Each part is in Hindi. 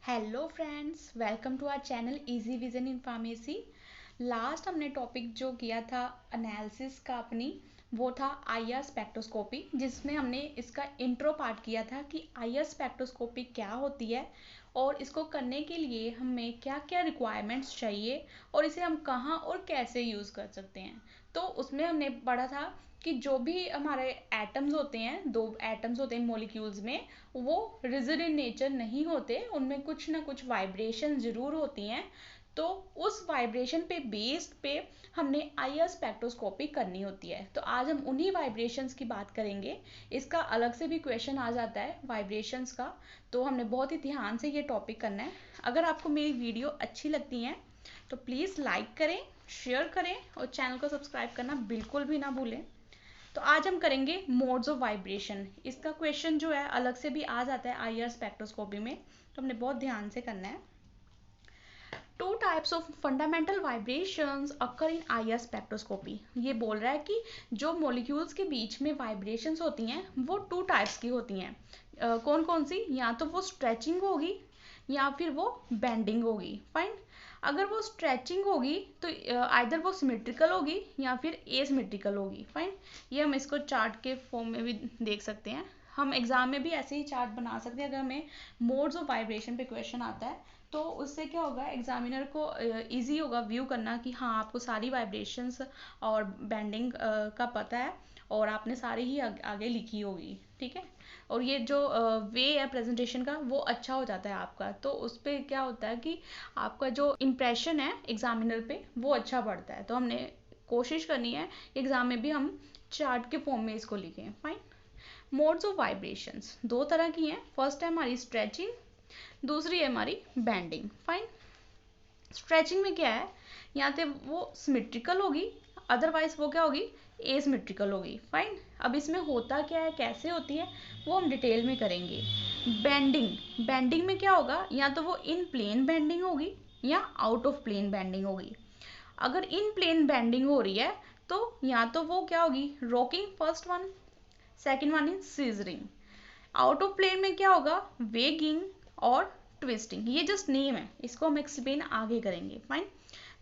Hello friends, welcome to our channel easy vision in pharmacy. Last हमने टॉपिक जो किया था एनालिसिस का अपनी, वो था आईआर स्पेक्ट्रोस्कोपी, जिसमें हमने इसका इंट्रो पार्ट किया था कि आईआर स्पेक्ट्रोस्कोपी क्या होती है और इसको करने के लिए हमें क्या क्या रिक्वायरमेंट्स चाहिए और इसे हम कहाँ और कैसे यूज़ कर सकते हैं। तो उसमें हमने पढ़ा था कि जो भी हमारे एटम्स होते हैं, दो एटम्स होते हैं मॉलिक्यूल्स में, वो रिजिड इन नेचर नहीं होते, उनमें कुछ ना कुछ वाइब्रेशन ज़रूर होती हैं। तो उस वाइब्रेशन पे बेस्ड पे हमने आईआर स्पेक्ट्रोस्कोपी करनी होती है। तो आज हम उन्हीं वाइब्रेशंस की बात करेंगे। इसका अलग से भी क्वेश्चन आ जाता है वाइब्रेशंस का, तो हमने बहुत ही ध्यान से ये टॉपिक करना है। अगर आपको मेरी वीडियो अच्छी लगती है तो प्लीज़ लाइक करें, शेयर करें और चैनल को सब्सक्राइब करना बिल्कुल भी ना भूलें। तो आज हम करेंगे मोड्स ऑफ वाइब्रेशन। इसका क्वेश्चन जो है अलग से भी आ जाता है आईआर स्पेक्ट्रोस्कोपी में, तो हमने बहुत ध्यान से करना है। Two types of fundamental vibrations occur in IR spectroscopy. ये बोल रहा है कि जो मॉलिक्यूल्स के बीच में वाइब्रेशंस होती हैं वो टू टाइप्स की होती हैं। कौन कौन सी? या तो वो स्ट्रेचिंग होगी या फिर वो बेंडिंग होगी। फाइन। अगर वो स्ट्रेचिंग होगी तो आइदर वो सिमेट्रिकल होगी या फिर एसिमेट्रिकल होगी। फाइन। ये हम इसको चार्ट के फॉर्म में भी देख सकते हैं। हम एग्जाम में भी ऐसे ही चार्ट बना सकते हैं। अगर हमें मोड्स ऑफ वाइब्रेशन पे क्वेश्चन आता है तो उससे क्या होगा, एग्जामिनर को इजी होगा व्यू करना कि हाँ, आपको सारी वाइब्रेशंस और बेंडिंग का पता है और आपने सारी ही आगे लिखी होगी। ठीक है। और ये जो वे है प्रेजेंटेशन का वो अच्छा हो जाता है आपका, तो उस पर क्या होता है कि आपका जो इम्प्रेशन है एग्जामिनर पे वो अच्छा बढ़ता है। तो हमने कोशिश करनी है एग्जाम में भी हम चार्ट के फॉर्म में इसको लिखें। फाइन। मोड्स ऑफ वाइब्रेशंस दो तरह की हैं। फर्स्ट है हमारी स्ट्रेचिंग, दूसरी है हमारी बेंडिंग। फाइन। स्ट्रेचिंग में क्या है, या तो वो सिमेट्रिकल होगी, अदरवाइज वो क्या होगी, एसिमेट्रिकल होगी। फाइन। अब इसमें होता क्या है, कैसे होती है, वो हम डिटेल में करेंगे। बेंडिंग, बेंडिंग में क्या होगा, या तो वो इन प्लेन बेंडिंग होगी या आउट ऑफ प्लेन बेंडिंग होगी। अगर इन प्लेन बेंडिंग हो रही है तो या तो वो क्या होगी, rocking first one, second one is scissoring. Out of plane में क्या होगा, वेगिंग और ट्विस्टिंग। ये जस्ट नेम है, इसको हम एक्सप्लेन आगे करेंगे। फाइन।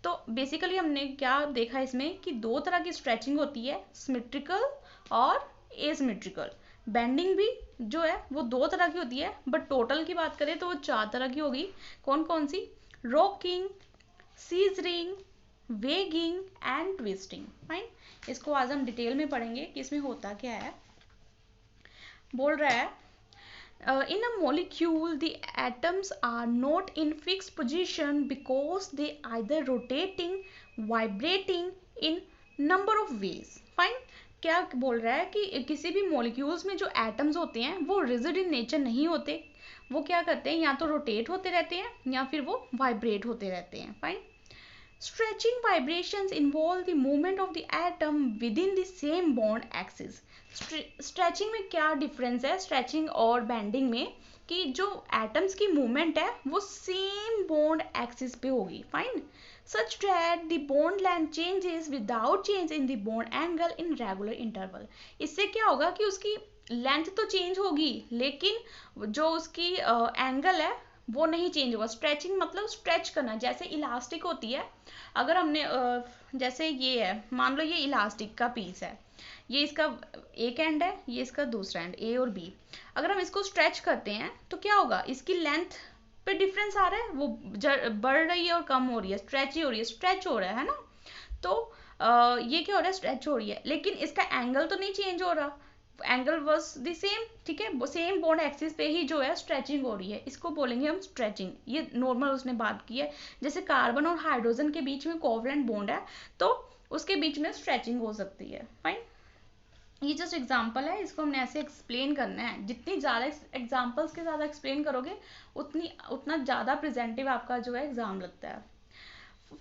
तो बेसिकली हमने क्या देखा इसमें कि दो तरह की स्ट्रेचिंग होती है, सिमेट्रिकल और एसिमेट्रिकल। बेंडिंग भी जो है वो दो तरह की होती है, बट टोटल की बात करें तो वो चार तरह की होगी। कौन कौन सी? Rocking, scissoring, wagging and twisting. Fine. इसको आज हम डिटेल में पढ़ेंगे कि इसमें होता क्या है। बोल रहा है in a molecule the atoms are not in fixed position because they either rotating, vibrating in number of ways. Fine. क्या बोल रहा है कि किसी भी मॉलिक्यूल्स में जो एटम्स होते हैं वो रिजिड इन नेचर नहीं होते, वो क्या करते हैं, या तो रोटेट होते रहते हैं या फिर वो वाइब्रेट होते रहते हैं। Fine. Stretching vibrations involve the movement of the atom within the same bond axis. Stretching में क्या डिफरेंस है स्ट्रेचिंग और बेंडिंग में, कि जो एटम्स की मूवमेंट है वो सेम बॉन्ड एक्सिस पे होगी। Fine. Such that the bond length changes without change in the bond angle in regular interval. इससे क्या होगा कि उसकी लेंथ तो चेंज होगी लेकिन जो उसकी एंगल है वो नहीं चेंज होगा। स्ट्रेचिंग मतलब स्ट्रेच करना, जैसे इलास्टिक होती है। अगर हमने जैसे ये है, मान लो ये इलास्टिक का पीस है, ये इसका एक एंड है, ये इसका दूसरा एंड, ए और बी। अगर हम इसको स्ट्रेच करते हैं तो क्या होगा, इसकी लेंथ पे डिफरेंस आ रहा है, वो बढ़ रही है और कम हो रही है, स्ट्रेच ही हो रही है, स्ट्रेच हो रहा है ना। तो ये क्या हो रहा है, स्ट्रेच हो रही है, लेकिन इसका एंगल तो नहीं चेंज हो रहा, एंगल वॉज द सेम। ठीक है, सेम बॉन्ड एक्सिस पे ही जो है स्ट्रेचिंग हो रही है, इसको बोलेंगे हम स्ट्रेचिंग। ये नॉर्मल उसने बात की है, जैसे कार्बन और हाइड्रोजन के बीच में कोवलेंट बॉन्ड है तो उसके बीच में स्ट्रेचिंग हो सकती है। फाइन। ये जस्ट एग्जाम्पल है, इसको हमने ऐसे एक्सप्लेन करना है। जितनी ज़्यादा एग्जाम्पल्स के साथ एक्सप्लेन करोगे उतना ज़्यादा प्रेजेंटिव आपका जो है एग्जाम लगता है।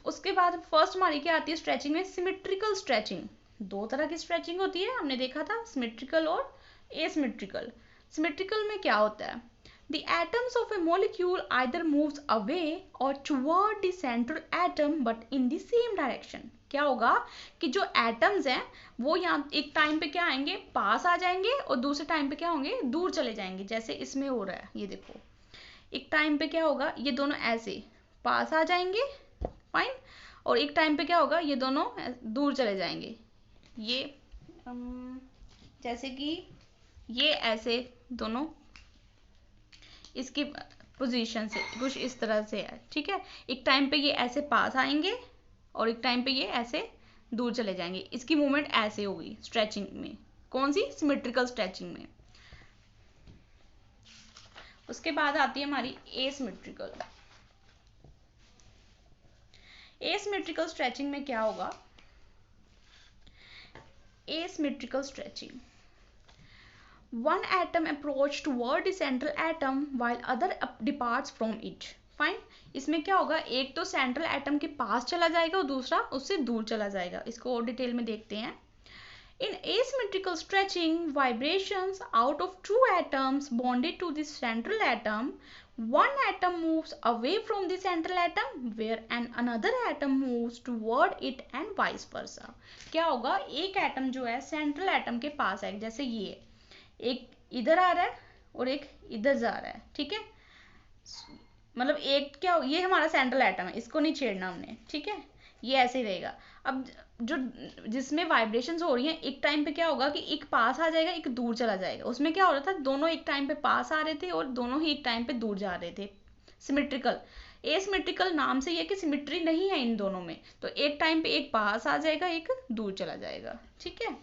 उसके बाद फर्स्ट हमारी क्या आती है स्ट्रेचिंग में, सिमेट्रिकल स्ट्रेचिंग। दो तरह की स्ट्रेचिंग होती है, हमने देखा था, सिमेट्रिकल और एसिमेट्रिकल। सिमेट्रिकल में क्या होता है, the atoms of a molecule either moves away or toward the central atom but in the same direction. क्या होगा कि जो एटम्स हैं वो यहाँ एक टाइम पे क्या आएंगे, पास आ जाएंगे, और दूसरे टाइम पे क्या होंगे, दूर चले जाएंगे, जैसे इसमें हो रहा है, ये देखो एक टाइम पे क्या होगा, ये दोनों ऐसे पास आ जाएंगे, फाइन, और एक टाइम पे क्या होगा, ये दोनों दूर चले जाएंगे। ये जैसे कि ये ऐसे दोनों इसकी पोजीशन से कुछ इस तरह से है, ठीक है। एक टाइम पे ये ऐसे पास आएंगे और एक टाइम पे ये ऐसे दूर चले जाएंगे। इसकी मूवमेंट ऐसे होगी स्ट्रेचिंग में। कौन सी? सिमेट्रिकल स्ट्रेचिंग में। उसके बाद आती है हमारी एसिमेट्रिकल। एसिमेट्रिकल स्ट्रेचिंग में क्या होगा? Asymmetrical stretching, one atom approach toward the central atom while other departs from it. Fine. इसमें क्या होगा, एक तो सेंट्रल एटम के पास चला जाएगा और दूसरा उससे दूर चला जाएगा। इसको और डिटेल में देखते हैं। In asymmetrical stretching, vibrations out of two atoms bonded to the central atom, one atom moves away from the central atom where another atom moves toward it and vice versa. क्या होगा, एक एटम जो है सेंट्रल एटम के पास है, जैसे ये एक इधर आ रहा है और एक इधर जा रहा है, ठीक है। मतलब एक क्या, ये हमारा सेंट्रल एटम है, इसको नहीं छेड़ना हमने, ठीक है। ये ऐसे ही रहेगा। अब जो जिसमें वाइब्रेशंस हो रही हैं, एक टाइम पे क्या होगा कि एक पास आ जाएगा, एक दूर चला जाएगा। उसमें क्या हो रहा था, दोनों एक टाइम पे पास आ रहे थे और दोनों ही एक टाइम पे दूर जा रहे थे। सिमेट्रिकल। एसिमेट्रिकल नाम से ये कि सिमेट्री नहीं है इन दोनों में, तो एक टाइम पे एक पास आ जाएगा, एक दूर चला जाएगा, ठीक है।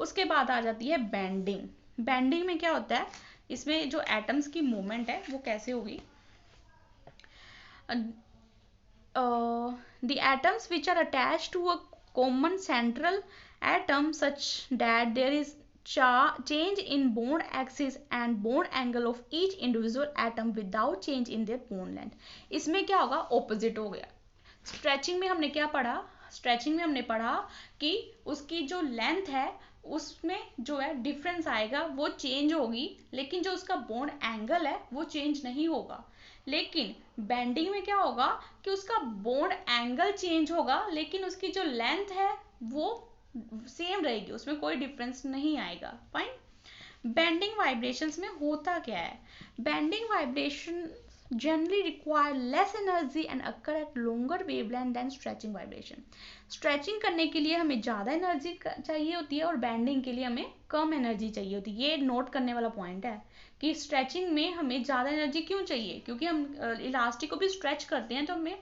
उसके बाद आ जाती है बेंडिंग। बेंडिंग में क्या होता है, इसमें जो एटम्स की मूवमेंट है वो कैसे होगी? The atoms which are attached to a common central atom such that there is change in bond axis and bond angle of each individual atom without change in their bond length. इसमें क्या होगा, ऑपोजिट हो गया। स्ट्रेचिंग में हमने क्या पढ़ा? स्ट्रेचिंग में हमने पढ़ा कि उसकी जो लेंथ है उसमें जो है डिफरेंस आएगा, वो चेंज होगी, लेकिन जो उसका बॉन्ड एंगल है वो चेंज नहीं होगा। लेकिन बेंडिंग में क्या होगा कि उसका बॉन्ड एंगल चेंज होगा, लेकिन उसकी जो लेंथ है वो सेम रहेगी, उसमें कोई डिफरेंस नहीं आएगा। फाइन। बेंडिंग वाइब्रेशंस में होता क्या है? Bending vibration generally require less energy and occur at longer wavelength than stretching vibration. Stretching करने के लिए हमें ज़्यादा एनर्जी चाहिए होती है और बेंडिंग के लिए हमें कम एनर्जी चाहिए होती है। ये नोट करने वाला पॉइंट है कि स्ट्रेचिंग में हमें ज़्यादा एनर्जी क्यों चाहिए, क्योंकि हम इलास्टिक को भी स्ट्रेच करते हैं तो हमें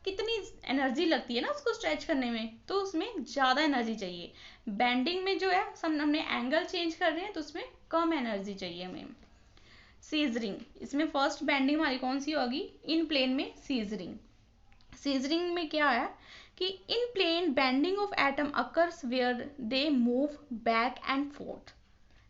कितनी एनर्जी लगती है ना उसको स्ट्रेच करने में, तो उसमें ज़्यादा एनर्जी चाहिए। बेंडिंग में जो है हमने एंगल चेंज कर रहे हैं तो उसमें कम एनर्जी चाहिए हमें। सीजरिंग, इसमें फर्स्ट बेंडिंग हमारी कौन सी होगी? इन प्लेन में सीजरिंग। सीजरिंग में क्या है कि in plane bending of atom occurs where they move back and forth,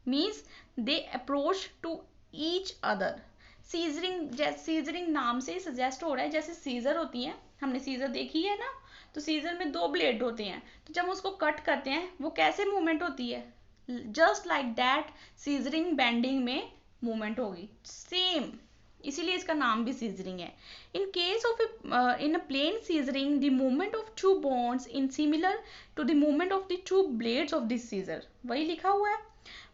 means they approach to each other. Scissoring नाम से सजेस्ट हो रहा है, जैसे सीजर होती हैं, हमने सीजर देखी है ना, तो सीजर में दो ब्लेड होते हैं, तो जब उसको कट करते हैं वो कैसे मूवमेंट होती है? Just like that scissoring bending में मूवमेंट होगी सेम, इसीलिए इसका नाम भी सीजरिंग है। In case of in a plane scissoring the movement of two bonds in similar to the movement of the two blades of this scissor, वही लिखा हुआ है।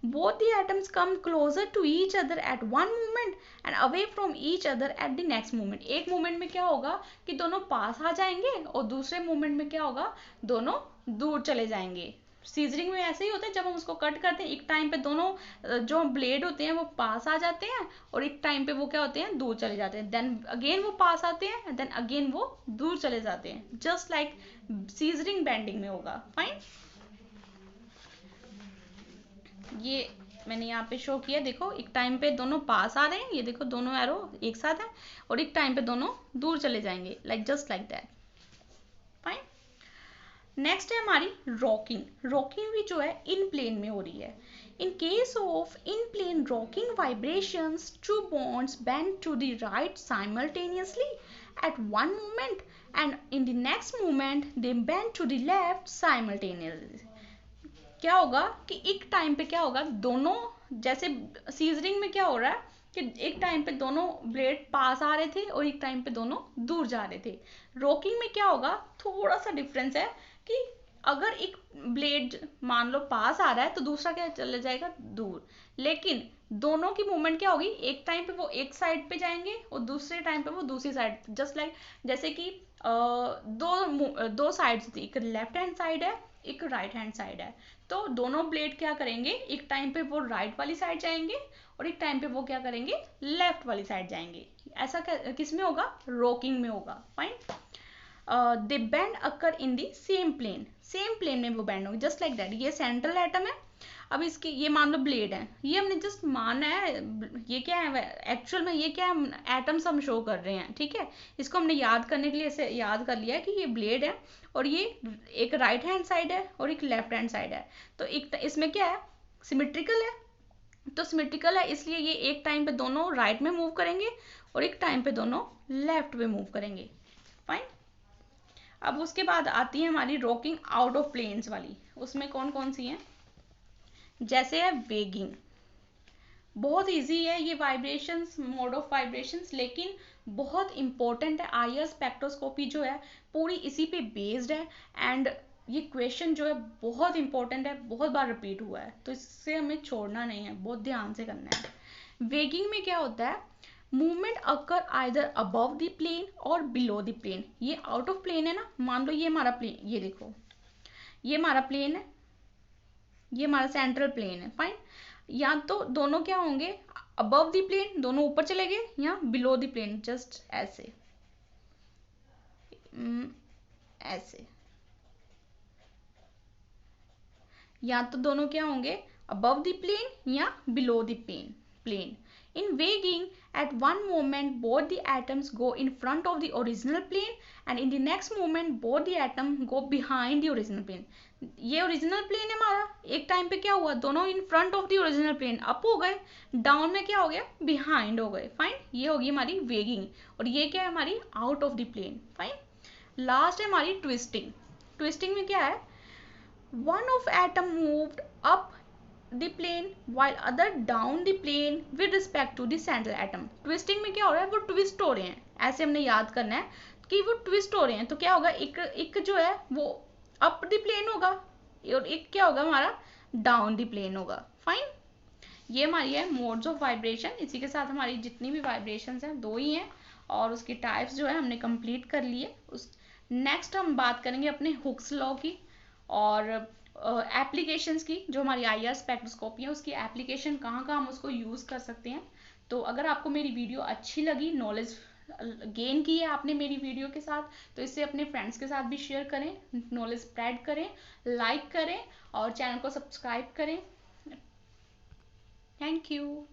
both the atoms come closer to each other at one moment and away from each other at the next moment. एक मोमेंट में क्या होगा कि दोनों पास आ जाएंगे और दूसरे मोमेंट में क्या होगा, दोनों दूर चले जाएंगे। सीजरिंग में ऐसे ही होता है, जब हम उसको कट करते हैं एक टाइम पे दोनों जो ब्लेड होते हैं वो पास आ जाते हैं और एक टाइम पे वो क्या होते हैं, दूर चले जाते हैं, देन अगेन वो पास आते हैं, देन अगेन वो दूर चले जाते हैं, जस्ट लाइक सीजरिंग बेंडिंग में होगा। फाइन। ये मैंने यहाँ पे शो किया, देखो एक टाइम पे दोनों पास आ रहे हैं, ये देखो दोनों एरो एक साथ हैं, और एक टाइम पे दोनों दूर चले जाएंगे, like just like that. Fine. Next है हमारी रॉकिंग। रॉकिंग भी जो है इन प्लेन में हो रही है। In case of in plane rocking vibrations two bonds bend to the right simultaneously at one moment and in the next moment they bend to the left simultaneously. क्या होगा कि एक टाइम पे क्या होगा, दोनों जैसे सीजरिंग में क्या हो रहा है कि एक टाइम पे दोनों ब्लेड पास आ रहे थे और एक टाइम पे दोनों दूर जा रहे थे। रॉकिंग में क्या होगा, थोड़ा सा डिफरेंस है कि अगर एक ब्लेड मान लो पास आ रहा है तो दूसरा क्या चले जाएगा, दूर। लेकिन दोनों की मूवमेंट क्या होगी, एक टाइम पे वो एक साइड पे जाएंगे और दूसरे टाइम पे वो दूसरी साइड, जस्ट लाइक जैसे कि दो साइड्स थी, एक लेफ्ट हैंड साइड है एक राइट हैंड साइड है, तो दोनों ब्लेड क्या करेंगे, एक टाइम पे वो राइट वाली साइड जाएंगे और एक टाइम पे वो क्या करेंगे, लेफ्ट वाली साइड जाएंगे। ऐसा किस में होगा, रॉकिंग में होगा। Fine. They bend occur in the same plane में वो बेंड होंगे, जस्ट लाइक दैट। ये सेंट्रल एटम है, अब इसकी ये मान लो ब्लेड है, ये हमने जस्ट माना है, ये क्या है एक्चुअल में, ये क्या है, एटम्स हम शो कर रहे हैं, ठीक है। इसको हमने याद करने के लिए ऐसे याद कर लिया है कि ये ब्लेड है और ये एक राइट हैंड साइड है और एक लेफ्ट हैंड साइड है, तो एक इसमें क्या है, सिमेट्रिकल है, तो सिमेट्रिकल है इसलिए ये एक टाइम पे दोनों राइट में मूव करेंगे और एक टाइम पे दोनों लेफ्ट में मूव करेंगे। फाइन। अब उसके बाद आती है हमारी रॉकिंग आउट ऑफ प्लेन्स वाली, उसमें कौन कौन सी हैं, जैसे है वेगिंग, बहुत इजी है ये वाइब्रेशंस, मोड ऑफ वाइब्रेशंस, लेकिन बहुत इंपॉर्टेंट है। आईआर स्पेक्ट्रोस्कोपी जो है पूरी इसी पे बेस्ड है, एंड ये क्वेश्चन जो है बहुत इंपॉर्टेंट है, बहुत बार रिपीट हुआ है, तो इससे हमें छोड़ना नहीं है, बहुत ध्यान से करना है। वेगिंग में क्या होता है, movement occur either above the plane और बिलो द प्लेन। ये आउट ऑफ प्लेन है ना, मान लो ये हमारा प्लेन, ये देखो ये हमारा प्लेन है, ये हमारा सेंट्रल प्लेन है। फाइन। या तो दोनों क्या होंगे, अबव द प्लेन, दोनों ऊपर चले गए, या बिलो द प्लेन, जस्ट ऐसे ऐसे, या तो दोनों क्या होंगे, अबव द प्लेन या below the plane. In weighing, at one moment both the atoms go in front of the original plane and in the next moment both the atoms go behind the original plane. ये ओरिजिनल प्लेन है हमारा, एक टाइम पे क्या हुआ, दोनों in front of the original plane up हो गए, डाउन में क्या हो गया, बिहाइंड हो गए। फाइन। ये होगी हमारी वेगिंग, और ये क्या है हमारी out of the plane. Fine. Last है हमारी ट्विस्टिंग। ट्विस्टिंग में क्या है, one of atom moved up the plane while other down the plane with respect to the central atom. Twisting में क्या हो रहा है, वो ट्विस्ट हो रहे हैं, ऐसे हमने याद करना है कि वो ट्विस्ट हो रहे हैं, तो क्या होगा, एक जो है वो अप द प्लेन होगा और एक क्या होगा हमारा डाउन द प्लेन होगा। फाइन। ये हमारी है मोड्स ऑफ वाइब्रेशन। इसी के साथ हमारी जितनी भी वाइब्रेशंस हैं दो ही हैं, और उसकी टाइप्स जो है हमने कंप्लीट कर लिए। उस नेक्स्ट हम बात करेंगे अपने हुक्स लॉ की और एप्लीकेशंस की, जो हमारी आईआर स्पेक्ट्रोस्कोपी है उसकी एप्लीकेशन कहाँ कहाँ हम उसको यूज़ कर सकते हैं। तो अगर आपको मेरी वीडियो अच्छी लगी, नॉलेज गेन की है आपने मेरी वीडियो के साथ, तो इसे अपने फ्रेंड्स के साथ भी शेयर करें, नॉलेज स्प्रेड करें, लाइक करें और चैनल को सब्सक्राइब करें। Thank you.